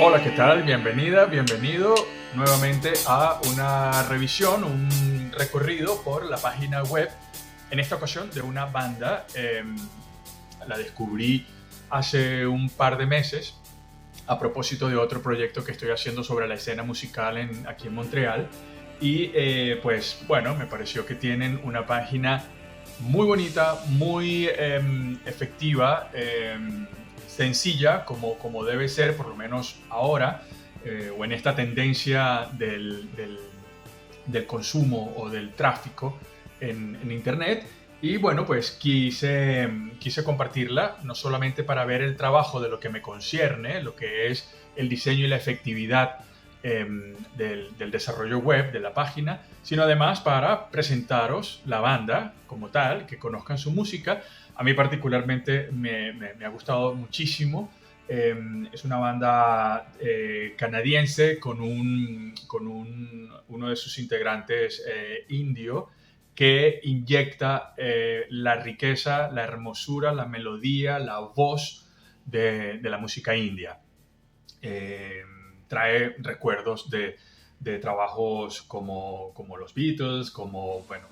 Hola, ¿qué tal? Bienvenida, bienvenido nuevamente a una revisión, un recorrido por la página web, en esta ocasión de una banda. La descubrí hace un par de meses a propósito de otro proyecto que estoy haciendo sobre la escena musical aquí en Montreal. Y pues bueno, me pareció que tienen una página muy bonita, muy efectiva, sencilla, como debe ser, por lo menos ahora, o en esta tendencia del consumo o del tráfico en Internet. Y bueno, pues quise compartirla, no solamente para ver el trabajo de lo que me concierne, lo que es el diseño y la efectividad del desarrollo web de la página, sino además para presentaros la banda como tal, que conozcan su música. A mí particularmente me ha gustado muchísimo. Es una banda canadiense con uno de sus integrantes indio, que inyecta la riqueza, la hermosura, la melodía, la voz de la música india. Trae recuerdos de trabajos como los Beatles, como, bueno,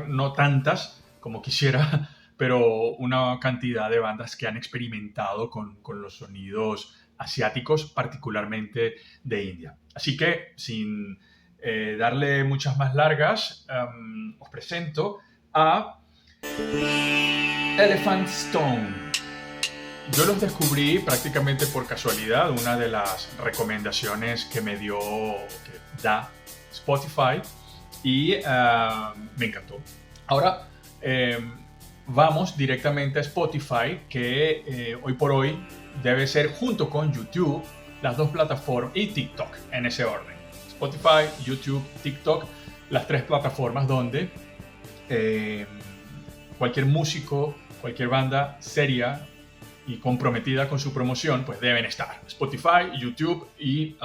no tantas como quisiera, pero una cantidad de bandas que han experimentado con los sonidos asiáticos, particularmente de India. Así que, sin darle muchas más largas, os presento a Elephant Stone. Yo los descubrí prácticamente por casualidad, una de las recomendaciones que que da Spotify, y me encantó. Ahora vamos directamente a Spotify, que hoy por hoy debe ser, junto con YouTube, las dos plataformas, y TikTok en ese orden. Spotify, YouTube, TikTok, las tres plataformas donde cualquier músico, cualquier banda seria y comprometida con su promoción, pues deben estar. Spotify, YouTube y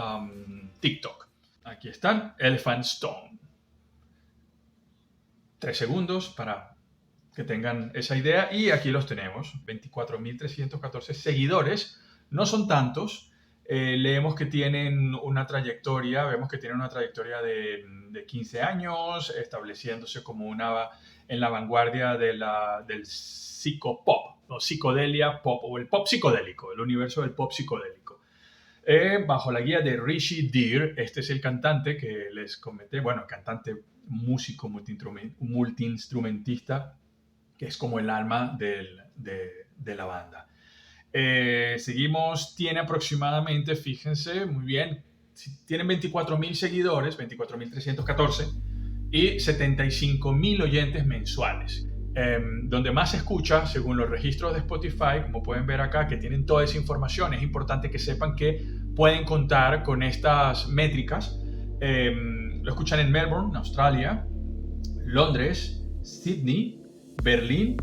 TikTok. Aquí están, Elephant Stone. 3 segundos para que tengan esa idea, y aquí los tenemos, 24.314 seguidores. No son tantos. Leemos que tienen una trayectoria, vemos que tienen una trayectoria de 15 años, estableciéndose como en la vanguardia del psicopop, o psicodelia pop, o el pop psicodélico, el universo del pop psicodélico. Bajo la guía de Rishi Dhir. Este es el cantante que les comenté, bueno, cantante, músico, multiinstrumentista, que es como el alma de la banda. Seguimos, tiene aproximadamente, fíjense muy bien, tienen 24.000 seguidores, 24.314, y 75.000 oyentes mensuales. Donde más se escucha, según los registros de Spotify, como pueden ver acá, que tienen toda esa información. Es importante que sepan que pueden contar con estas métricas. Lo escuchan en Melbourne, Australia, Londres, Sydney, Berlín,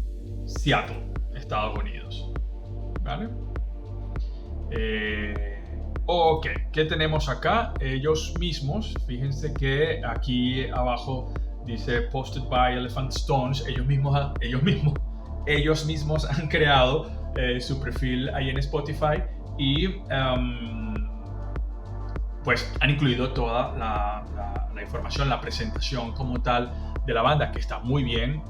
Seattle, Estados Unidos. ¿Vale? Ok, ¿qué tenemos acá? Ellos mismos, fíjense que aquí abajo dice Posted by Elephant Stones. Ellos mismos han creado su perfil ahí en Spotify, y pues han incluido toda la información, la presentación como tal de la banda, que está muy bien,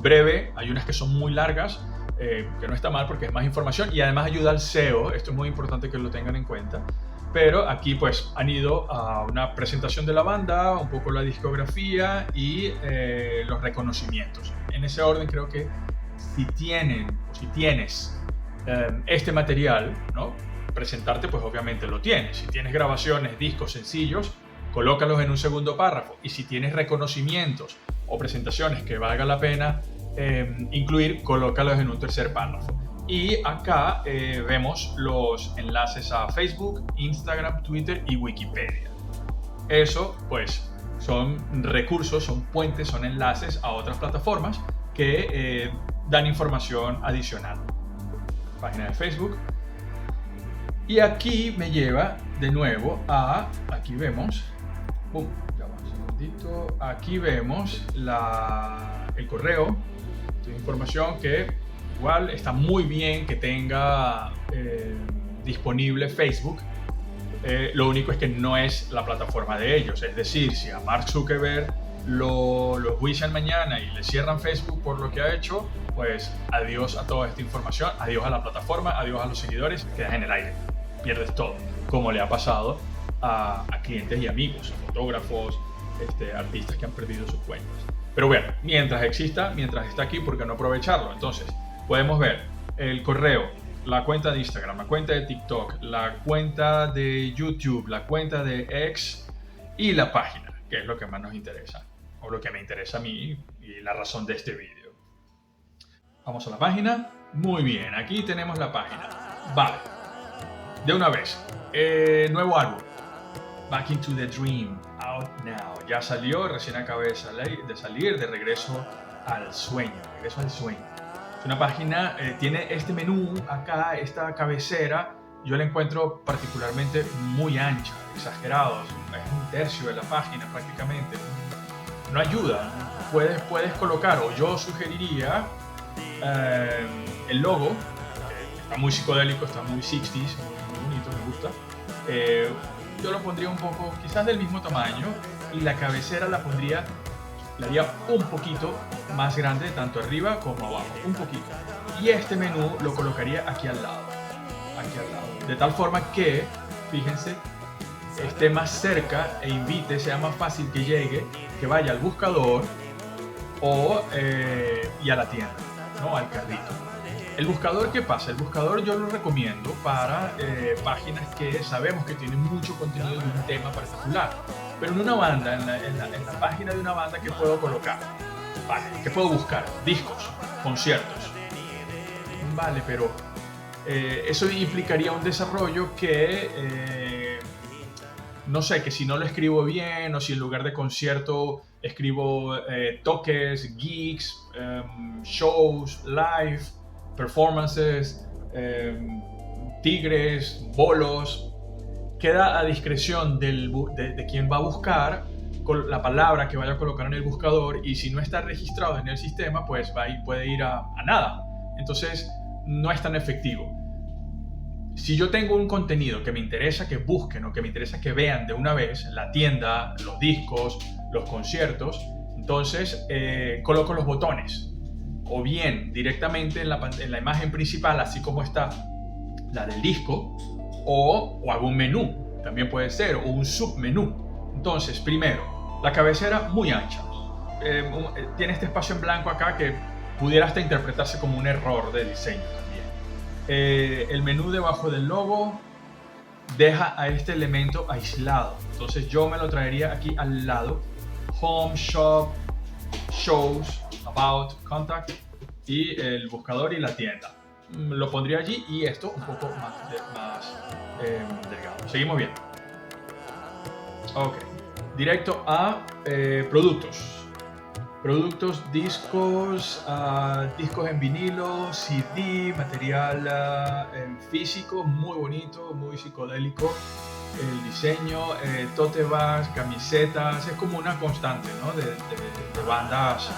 breve. Hay unas que son muy largas, que no está mal porque es más información, y además ayuda al SEO. Esto es muy importante que lo tengan en cuenta. Pero aquí pues han ido a una presentación de la banda, un poco la discografía y los reconocimientos. En ese orden creo que si tienes este material, ¿no?, presentarte, pues obviamente lo tienes. Si tienes grabaciones, discos, sencillos, colócalos en un segundo párrafo. Y si tienes reconocimientos o presentaciones que valga la pena incluir, colócalos en un tercer párrafo. Y acá vemos los enlaces a Facebook, Instagram, Twitter y Wikipedia. Eso pues son recursos, son puentes, son enlaces a otras plataformas que dan información adicional. Página de Facebook. Y aquí me lleva de nuevo aquí vemos, ya va un segundito, aquí vemos el correo de información, que igual está muy bien que tenga disponible Facebook, Lo único es que no es la plataforma de ellos. Es decir, si a Mark Zuckerberg lo juician mañana y le cierran Facebook por lo que ha hecho, pues adiós a toda esta información, adiós a la plataforma, adiós a los seguidores, quedas en el aire, pierdes todo, como le ha pasado a clientes y amigos, fotógrafos, artistas que han perdido sus cuentas. Pero bueno, mientras exista, mientras está aquí, ¿por qué no aprovecharlo? Entonces, podemos ver el correo, la cuenta de Instagram, la cuenta de TikTok, la cuenta de YouTube, la cuenta de X y la página, que es lo que más nos interesa, o lo que me interesa a mí y la razón de este vídeo. Vamos a la página. Muy bien, aquí tenemos la página. Vale, de una vez, nuevo álbum, Back into the Dream, out now. Ya salió, recién acabé de salir, de regreso al sueño. Es una página, tiene este menú acá, esta cabecera. Yo la encuentro particularmente muy ancha, exagerado. Es un tercio de la página prácticamente. No ayuda. Puedes colocar, o yo sugeriría, el logo, que está muy psicodélico, está muy 60s, muy bonito, me gusta. Yo lo pondría un poco, quizás del mismo tamaño, y la cabecera la haría un poquito más grande, tanto arriba como abajo, un poquito. Y este menú lo colocaría aquí al lado, de tal forma que, fíjense, esté más cerca e invite, sea más fácil que llegue, que vaya al buscador y a la tienda, ¿no? Al carrito. El buscador, ¿qué pasa? El buscador yo lo recomiendo para páginas que sabemos que tienen mucho contenido de un tema particular. Pero en una banda, en la página de una banda, ¿qué puedo colocar? Vale, ¿qué puedo buscar? Discos, conciertos. Vale, pero eso implicaría un desarrollo que, no sé, que si no lo escribo bien, o si en lugar de concierto escribo toques, gigs, shows, live, performances, tigres, bolos, queda a discreción de quien va a buscar con la palabra que vaya a colocar en el buscador, y si no está registrado en el sistema, pues puede ir a nada. Entonces no es tan efectivo. Si yo tengo un contenido que me interesa que busquen o que me interesa que vean de una vez, la tienda, los discos, los conciertos, entonces coloco los botones, o bien directamente en la imagen principal, así como está la del disco, o hago un menú, también puede ser, o un submenú. Entonces, primero, la cabecera muy ancha. Tiene este espacio en blanco acá que pudiera hasta interpretarse como un error de diseño también. El menú debajo del logo deja a este elemento aislado. Entonces yo me lo traería aquí al lado. Home, Shop, Shows, About, Contact y el buscador y la tienda. Lo pondría allí, y esto un poco más delgado. Seguimos bien. Ok. Directo a productos, discos, discos en vinilo, CD, material en físico, muy bonito, muy psicodélico. El diseño, tote bags, camisetas, es como una constante, ¿no? de bandas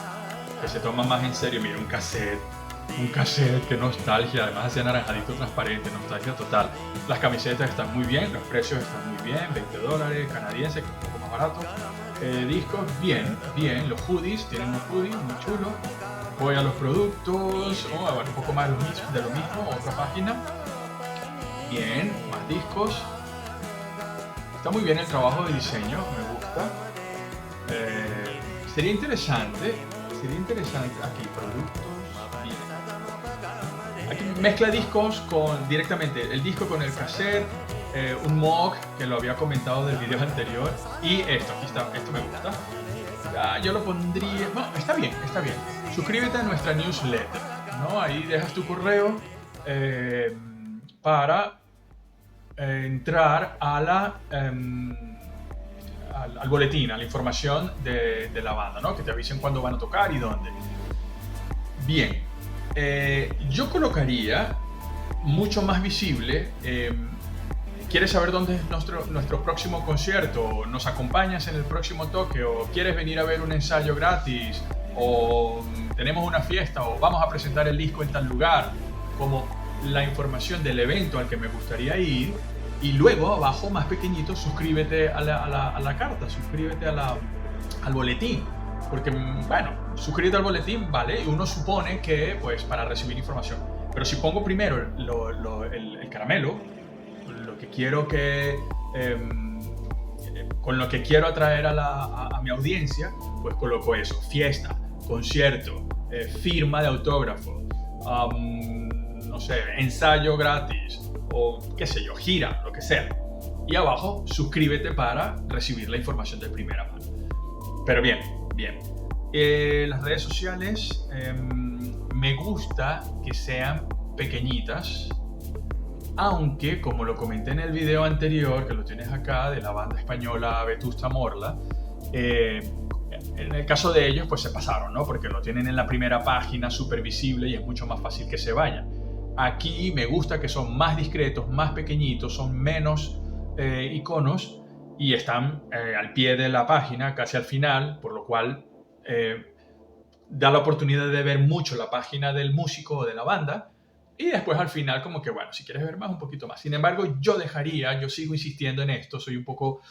que se toman más en serio. Mira, un cassette, qué nostalgia, además así anaranjadito transparente, nostalgia total. Las camisetas están muy bien, los precios están muy bien, $20 canadienses, que es un poco más barato. Discos, bien, los hoodies, tienen un hoodie muy chulo. Voy a los productos, un poco más de lo mismo, otra página. Bien, más discos. Está muy bien el trabajo de diseño, me gusta. Sería interesante aquí, productos. Aquí mezcla discos directamente el disco con el cassette, un mock que lo había comentado del video anterior, y esto me gusta. Yo lo pondría, no, está bien. Suscríbete a nuestra newsletter, ¿no? Ahí dejas tu correo para entrar a al boletín, a la información de la banda, ¿no? Que te avisen cuándo van a tocar y dónde. Bien. Yo colocaría mucho más visible. ¿Quieres saber dónde es nuestro próximo concierto? ¿Nos acompañas en el próximo toque? ¿O quieres venir a ver un ensayo gratis? ¿O tenemos una fiesta? ¿O vamos a presentar el disco en tal lugar? Como la información del evento al que me gustaría ir, Y luego abajo, más pequeñito, suscríbete a la carta, suscríbete al boletín. Porque, bueno, suscríbete al boletín, ¿vale? Y uno supone que, pues, para recibir información. Pero si pongo primero el caramelo, lo que quiero que... con lo que quiero atraer a mi audiencia, pues coloco eso: fiesta, concierto, firma de autógrafo, no sé, ensayo gratis, o qué sé yo, gira, lo que sea. Y abajo, suscríbete para recibir la información de primera mano. Pero bien. Las redes sociales, me gusta que sean pequeñitas, aunque, como lo comenté en el video anterior, que lo tienes acá, de la banda española Vetusta Morla, en el caso de ellos, pues se pasaron, ¿no? Porque lo tienen en la primera página, súper visible, y es mucho más fácil que se vayan. Aquí me gusta que son más discretos, más pequeñitos, son menos iconos, y están al pie de la página, casi al final, por lo cual da la oportunidad de ver mucho la página del músico o de la banda, y después al final como que, bueno, si quieres ver más, un poquito más. Sin embargo, yo sigo insistiendo en esto, soy un poco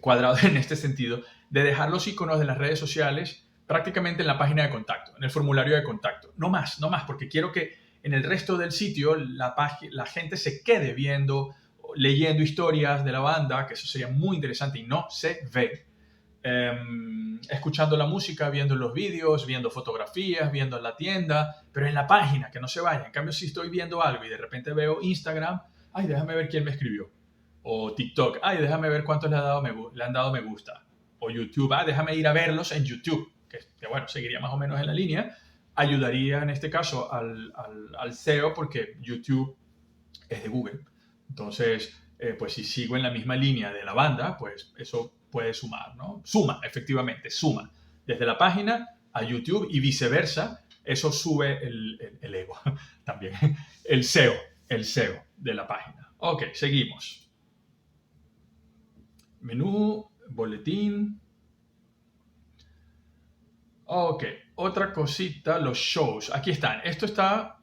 cuadrado en este sentido, de dejar los iconos de las redes sociales prácticamente en la página de contacto, en el formulario de contacto. No más, porque quiero que en el resto del sitio la gente se quede viendo, leyendo historias de la banda, que eso sería muy interesante y no se ve. Escuchando la música, viendo los vídeos, viendo fotografías, viendo en la tienda, pero en la página, que no se vaya. En cambio, si estoy viendo algo y de repente veo Instagram, ay, déjame ver quién me escribió. O TikTok, ay, déjame ver cuántos le han dado me gusta. O YouTube, déjame ir a verlos en YouTube, que bueno, seguiría más o menos en la línea. Ayudaría en este caso al SEO, porque YouTube es de Google. Entonces, pues si sigo en la misma línea de la banda, pues eso puede sumar, ¿no? Efectivamente, suma. Desde la página a YouTube y viceversa, eso sube el ego también. El SEO de la página. Ok, seguimos. Menú, boletín. Ok, otra cosita, los shows. Aquí están. Esto está...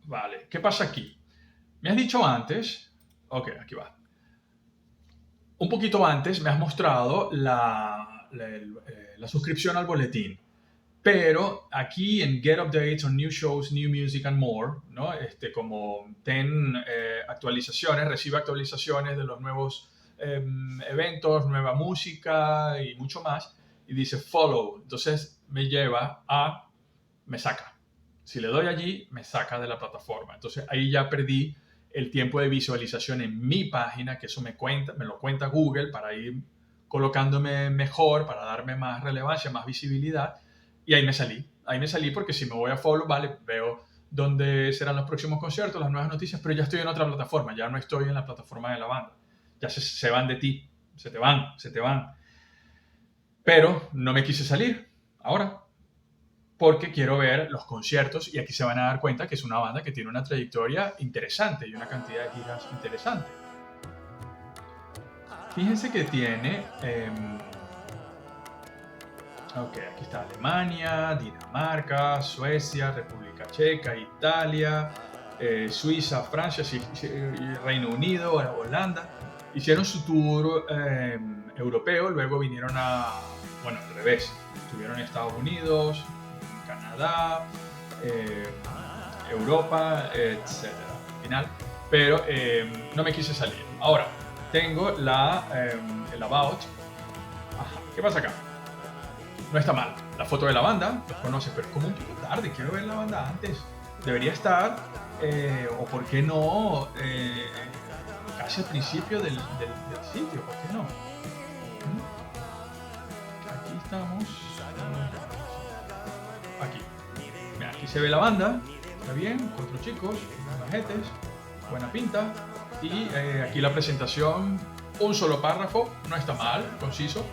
Vale, ¿qué pasa aquí? Me has dicho antes... Ok, aquí va. Un poquito antes me has mostrado la suscripción al boletín. Pero aquí en Get Updates on New Shows, New Music and More, ¿no? Como ten actualizaciones, recibe actualizaciones de los nuevos eventos, nueva música y mucho más. Y dice follow. Entonces me saca. Si le doy allí, me saca de la plataforma. Entonces ahí ya perdí el tiempo de visualización en mi página, que eso me lo cuenta Google para ir colocándome mejor, para darme más relevancia, más visibilidad. Y ahí me salí porque si me voy a follow, vale, veo dónde serán los próximos conciertos, las nuevas noticias, pero ya estoy en otra plataforma, ya no estoy en la plataforma de la banda. Ya se van de ti, se te van. Pero no me quise salir ahora, porque quiero ver los conciertos, y aquí se van a dar cuenta que es una banda que tiene una trayectoria interesante y una cantidad de giras interesante. Fíjense que tiene... ok, aquí está Alemania, Dinamarca, Suecia, República Checa, Italia, Suiza, Francia, Reino Unido, Holanda. Hicieron su tour europeo, luego vinieron al revés. Estuvieron en Estados Unidos, Canadá, Europa, etc. Al final, pero no me quise salir. Ahora, tengo el About. ¿Qué pasa acá? No está mal. La foto de la banda, los conoces, pero es como un poco tarde. Quiero ver la banda antes. Debería estar, o por qué no, casi al principio del sitio. ¿Por qué no? Aquí estamos. Aquí se ve la banda, está bien, 4 chicos, majetes, buena pinta. Y aquí la presentación, un solo párrafo, no está mal, conciso.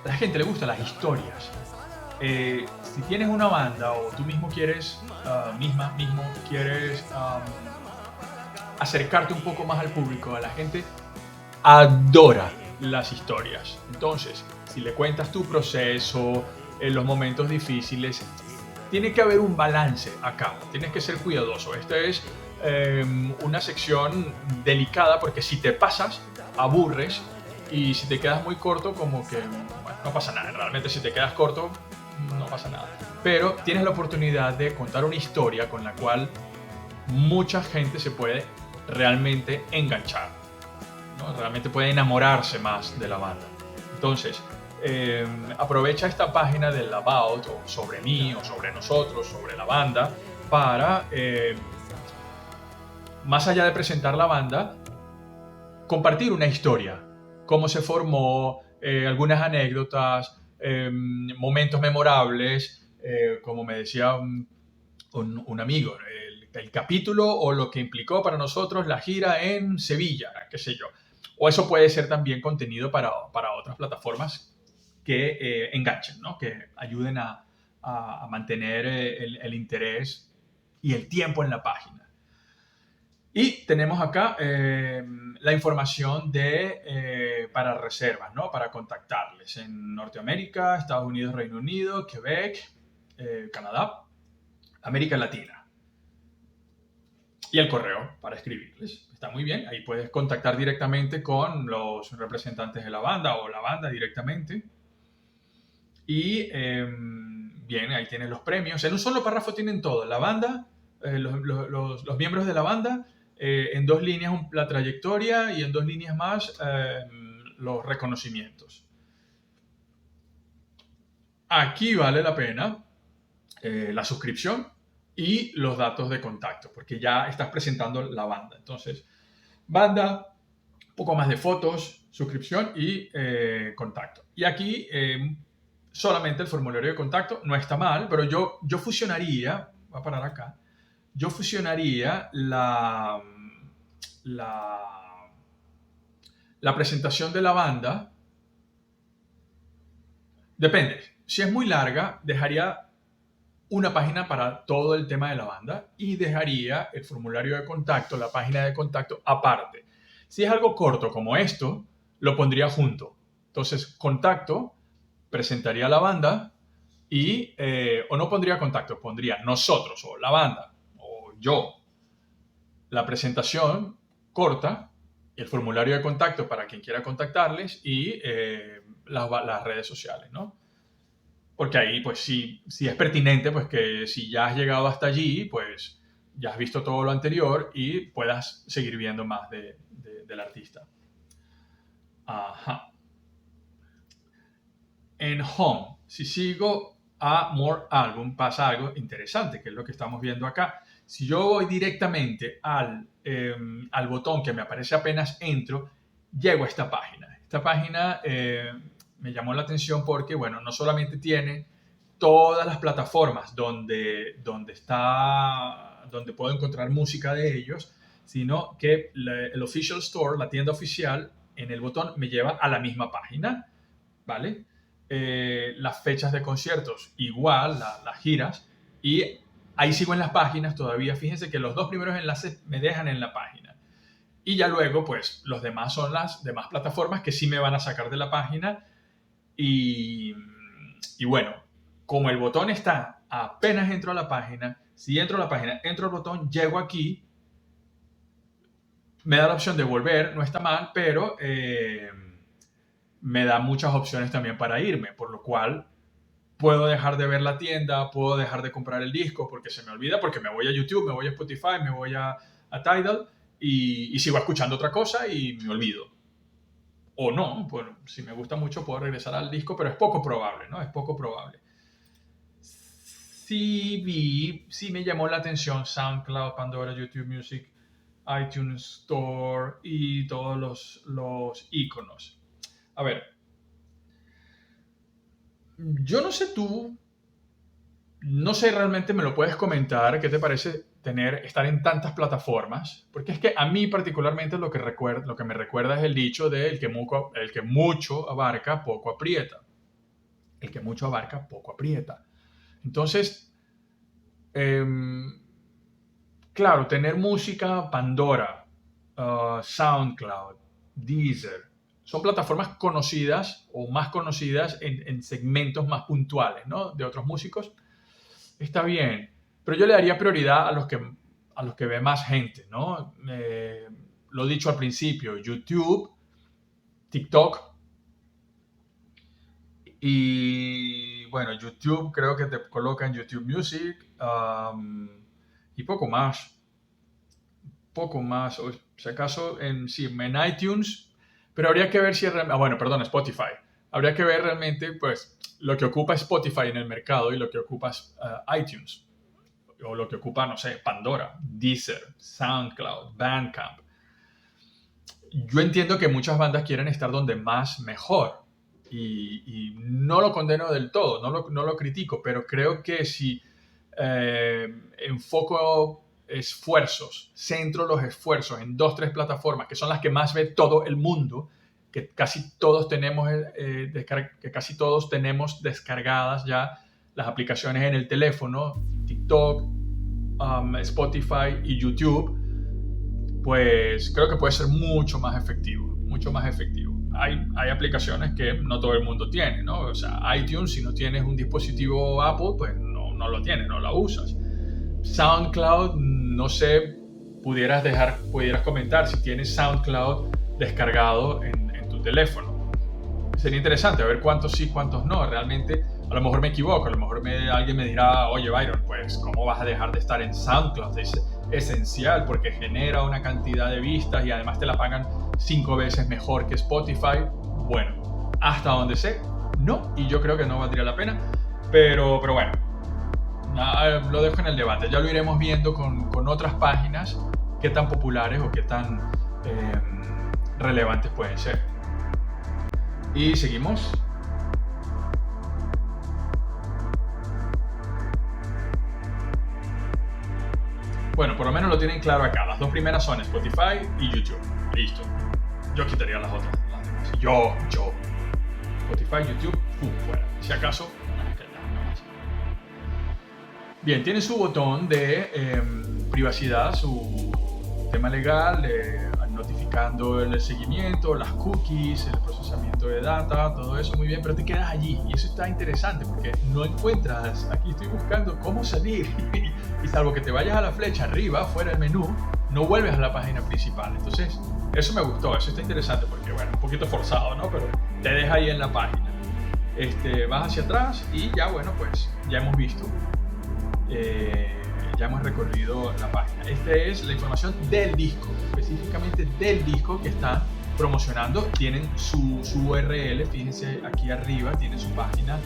A la gente le gustan las historias. Si tienes una banda o tú mismo quieres, quieres acercarte un poco más al público, a la gente adora las historias. Entonces, si le cuentas tu proceso, en los momentos difíciles, tiene que haber un balance acá, tienes que ser cuidadoso. Este es una sección delicada, porque si te pasas, aburres, y si te quedas muy corto, como que bueno, no pasa nada. Realmente si te quedas corto, no pasa nada. Pero tienes la oportunidad de contar una historia con la cual mucha gente se puede realmente enganchar, ¿no? Realmente puede enamorarse más de la banda. Entonces, aprovecha esta página del About, o sobre mí, o sobre nosotros, sobre la banda, para, más allá de presentar la banda, compartir una historia, cómo se formó, algunas anécdotas, momentos memorables, como me decía un amigo, el capítulo o lo que implicó para nosotros la gira en Sevilla, qué sé yo. O eso puede ser también contenido para otras plataformas que enganchen, ¿no? Que ayuden a mantener el interés y el tiempo en la página. Y tenemos acá la información para reservas, ¿no? Para contactarles en Norteamérica, Estados Unidos, Reino Unido, Quebec, Canadá, América Latina. Y el correo para escribirles. Está muy bien. Ahí puedes contactar directamente con los representantes de la banda o la banda directamente. Y bien, ahí tienen los premios. En un solo párrafo tienen todo. La banda, los miembros de la banda, en 2 líneas la trayectoria y en 2 líneas más los reconocimientos. Aquí vale la pena la suscripción y los datos de contacto, porque ya estás presentando la banda. Entonces, banda, un poco más de fotos, suscripción y contacto. Y aquí solamente el formulario de contacto no está mal, pero yo fusionaría, voy a parar acá, yo fusionaría la presentación de la banda. Depende, si es muy larga, dejaría una página para todo el tema de la banda y dejaría el formulario de contacto, la página de contacto aparte. Si es algo corto como esto, lo pondría junto. Entonces, contacto, presentaría la banda y, o no pondría contacto, pondría nosotros o la banda o yo. La presentación corta, el formulario de contacto para quien quiera contactarles y las redes sociales, ¿no? Porque ahí, pues, si es pertinente, pues que si ya has llegado hasta allí, pues ya has visto todo lo anterior y puedas seguir viendo más del artista. Ajá. En Home, si sigo a More Album, pasa algo interesante, que es lo que estamos viendo acá. Si yo voy directamente al botón que me aparece apenas entro, llego a esta página. Esta página me llamó la atención porque, bueno, no solamente tiene todas las plataformas donde puedo encontrar música de ellos, sino que el Official Store, la tienda oficial, en el botón me lleva a la misma página, ¿vale? Las fechas de conciertos, igual, las giras, y ahí sigo en las páginas todavía. Fíjense que los 2 primeros enlaces me dejan en la página. Y ya luego, pues, los demás son las demás plataformas que sí me van a sacar de la página. Y bueno, como el botón está apenas entro a la página, si entro a la página, entro al botón, llego aquí, me da la opción de volver, no está mal, pero me da muchas opciones también para irme, por lo cual puedo dejar de ver la tienda, puedo dejar de comprar el disco porque se me olvida, porque me voy a YouTube, me voy a Spotify, me voy a Tidal y sigo escuchando otra cosa y me olvido. O no, bueno, si me gusta mucho puedo regresar al disco, pero es poco probable, ¿no? Es poco probable. Sí me llamó la atención SoundCloud, Pandora, YouTube Music, iTunes Store y todos los iconos. A ver, yo no sé tú, no sé realmente, me lo puedes comentar, ¿qué te parece estar en tantas plataformas? Porque es que a mí particularmente lo que me recuerda es el dicho de el que mucho abarca, poco aprieta. El que mucho abarca, poco aprieta. Entonces, claro, tener música, Pandora, SoundCloud, Deezer, son plataformas conocidas o más conocidas en segmentos más puntuales, ¿no? De otros músicos. Está bien, pero yo le daría prioridad a los que ve más gente, ¿no? Lo dicho al principio, YouTube, TikTok y bueno, YouTube creo que te coloca en YouTube Music y poco más. O si acaso sí, en iTunes, pero habría que ver si bueno, perdón, Spotify. Habría que ver realmente pues lo que ocupa Spotify en el mercado y lo que ocupa iTunes o lo que ocupa, no sé, Pandora, Deezer, SoundCloud, Bandcamp. Yo entiendo que muchas bandas quieren estar donde más mejor y no lo condeno del todo, no lo critico, pero creo que si enfoco centro los esfuerzos en 2-3 plataformas que son las que más ve todo el mundo, que casi todos tenemos descargadas ya las aplicaciones en el teléfono, TikTok, Spotify y YouTube, pues creo que puede ser mucho más efectivo. Hay aplicaciones que no todo el mundo tiene, ¿no? O sea, iTunes, si no tienes un dispositivo Apple, pues no lo tienes, no la usas. SoundCloud, no sé, pudieras comentar si tienes SoundCloud descargado en tu teléfono. Sería interesante a ver cuántos sí, cuántos no. Realmente, a lo mejor me equivoco, a lo mejor alguien me dirá, oye Byron, pues ¿cómo vas a dejar de estar en SoundCloud? Es esencial porque genera una cantidad de vistas y además te la pagan 5 veces mejor que Spotify. Bueno, hasta donde sé, no, y yo creo que no valdría la pena, pero bueno. Lo dejo en el debate, ya lo iremos viendo con otras páginas qué tan populares o qué tan relevantes pueden ser. Y seguimos. Bueno, por lo menos lo tienen claro acá. Las dos primeras son Spotify y YouTube. Listo. Yo quitaría las otras. Las demás. Yo. Spotify, YouTube, fuera. Si acaso, bien, tiene su botón de privacidad, su tema legal, notificando el seguimiento, las cookies, el procesamiento de data, todo eso muy bien, pero te quedas allí y eso está interesante porque no encuentras, aquí estoy buscando cómo salir y salvo que te vayas a la flecha arriba, fuera del menú, no vuelves a la página principal. Entonces, eso me gustó, eso está interesante porque, bueno, un poquito forzado, ¿no? Pero te deja ahí en la página. Vas hacia atrás y ya, bueno, pues ya hemos visto. Ya hemos recorrido la página. Esta es la información del disco, específicamente del disco que están promocionando. Tienen su URL, fíjense aquí arriba, tienen su página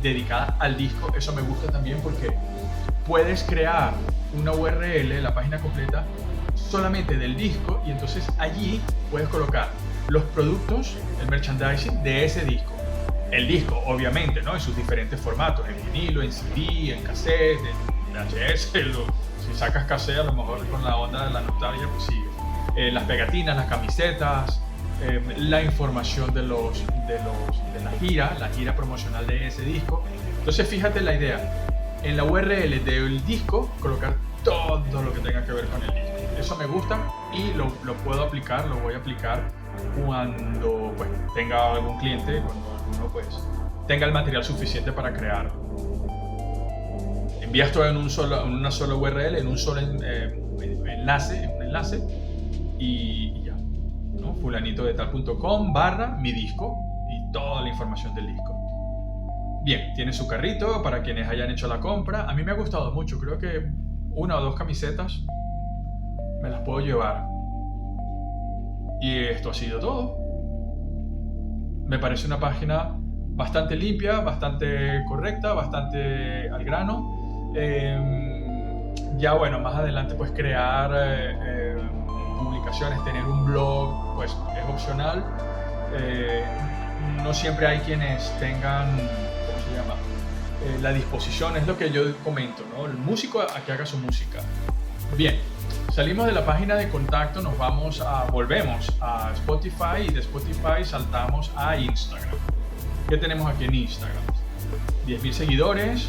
dedicada al disco. Eso me gusta también porque puedes crear una URL, la página completa, solamente del disco y entonces allí puedes colocar los productos, el merchandising de ese disco. El disco, obviamente, ¿no? En sus diferentes formatos, en vinilo, en CD, en cassette, en VHS, si sacas cassette a lo mejor con la onda de la nostalgia, pues sigue. Las pegatinas, las camisetas, la información de la gira promocional de ese disco. Entonces fíjate la idea, en la URL del disco colocar todo lo que tenga que ver con el disco. Eso me gusta y lo voy a aplicar cuando pues, tenga algún cliente, cuando alguno pues tenga el material suficiente para crearlo. Envías todo en una sola URL, en un solo enlace y ya, ¿no? fulanitodetal.com /mi disco y toda la información del disco. Bien, tiene su carrito para quienes hayan hecho la compra. A mí me ha gustado mucho, creo que 1 o 2 camisetas me las puedo llevar. Y esto ha sido todo. Me parece una página bastante limpia, bastante correcta, bastante al grano. Ya bueno, más adelante pues crear publicaciones, tener un blog, pues es opcional. No siempre hay quienes tengan, ¿cómo se llama? La disposición, es lo que yo comento, ¿no? El músico a que haga su música. Bien, salimos de la página de contacto, volvemos a Spotify y de Spotify saltamos a Instagram. ¿Qué tenemos aquí en Instagram? 10.000 seguidores.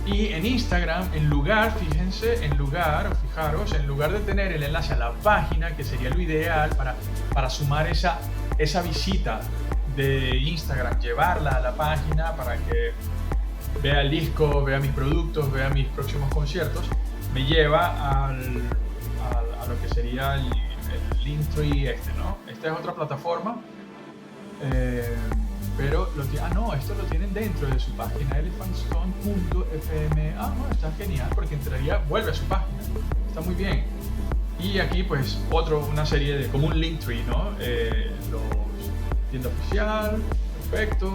Y en Instagram, fijaros, en lugar de tener el enlace a la página, que sería lo ideal para sumar esa visita de Instagram, llevarla a la página para que vea el disco, vea mis productos, vea mis próximos conciertos, me lleva a lo que sería el Linktree ¿no? Esta es otra plataforma, pero esto lo tienen dentro de su página, elephantstone.fm. No, está genial, porque vuelve a su página, está muy bien. Y aquí pues una serie de, como un Linktree, ¿no? Tienda oficial, perfecto,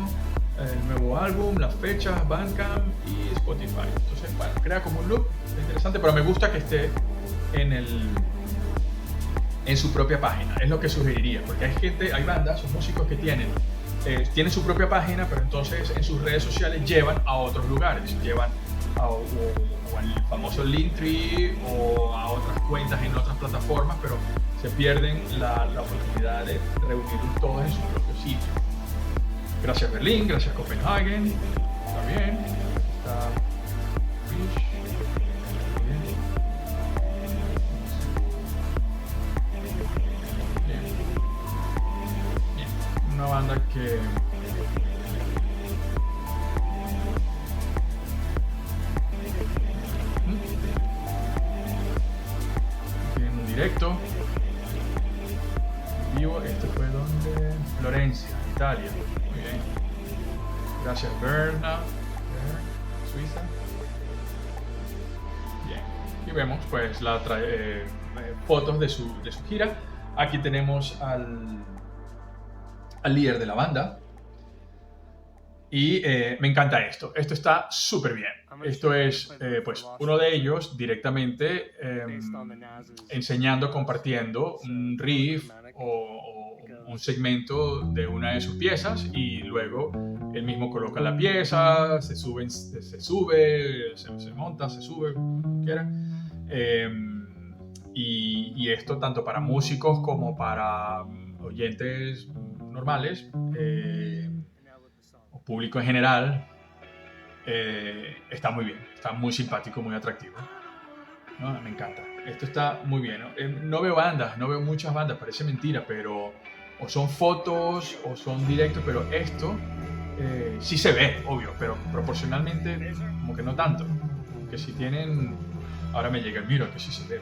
el nuevo álbum, las fechas, Bandcamp y Spotify. Entonces, bueno, crea como un loop, es interesante, pero me gusta que esté en su propia página, es lo que sugeriría, porque hay bandas o músicos que tienen su propia página, pero entonces en sus redes sociales llevan a otros lugares, llevan o al famoso Linktree o a otras cuentas en otras plataformas, pero se pierden la oportunidad de reunirlos todos en su propio sitio. Gracias Berlín, gracias Copenhagen, está bien, está Fish. Una banda que tienen un directo vivo. Este fue donde Florencia, Italia. Muy bien, gracias Berna, Suiza. Bien, y vemos pues fotos de su gira. Aquí tenemos al líder de la banda y me encanta esto está súper bien. Esto es pues uno de ellos directamente enseñando, compartiendo un riff o un segmento de una de sus piezas, y luego él mismo coloca la pieza, se monta, se sube, como quiera. Y esto tanto para músicos como para oyentes normales o público en general. Está muy bien, está muy simpático, muy atractivo, ¿no? Me encanta, esto está muy bien, ¿no? No veo muchas bandas, parece mentira, pero o son fotos o son directos, pero esto sí se ve, obvio, pero proporcionalmente como que no tanto, que si tienen, ahora me llega el miro, que sí se ve,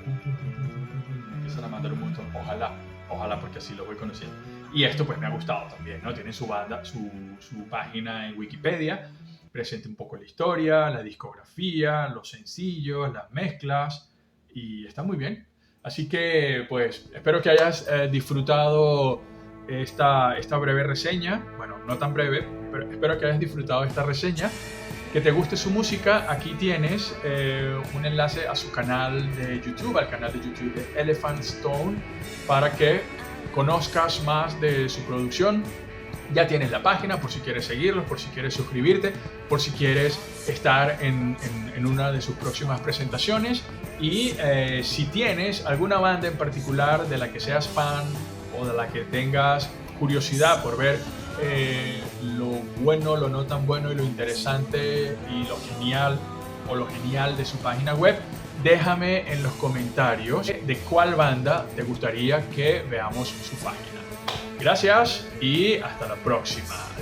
empiezan a mandar un montón, ojalá, porque así lo voy conociendo. Y esto pues me ha gustado también, ¿no? Tiene su página en Wikipedia, presenta un poco la historia, la discografía, los sencillos, las mezclas, y está muy bien. Así que pues espero que hayas disfrutado esta breve reseña. Bueno, no tan breve, pero espero que hayas disfrutado esta reseña, que te guste su música. Aquí tienes un enlace a su canal de YouTube, al canal de YouTube de Elephant Stone, para que conozcas más de su producción. Ya tienes la página por si quieres seguirlos, por si quieres suscribirte, por si quieres estar en una de sus próximas presentaciones. Y si tienes alguna banda en particular de la que seas fan o de la que tengas curiosidad por ver lo bueno, lo no tan bueno y lo interesante y lo genial de su página web, déjame en los comentarios de cuál banda te gustaría que veamos su página. Gracias y hasta la próxima.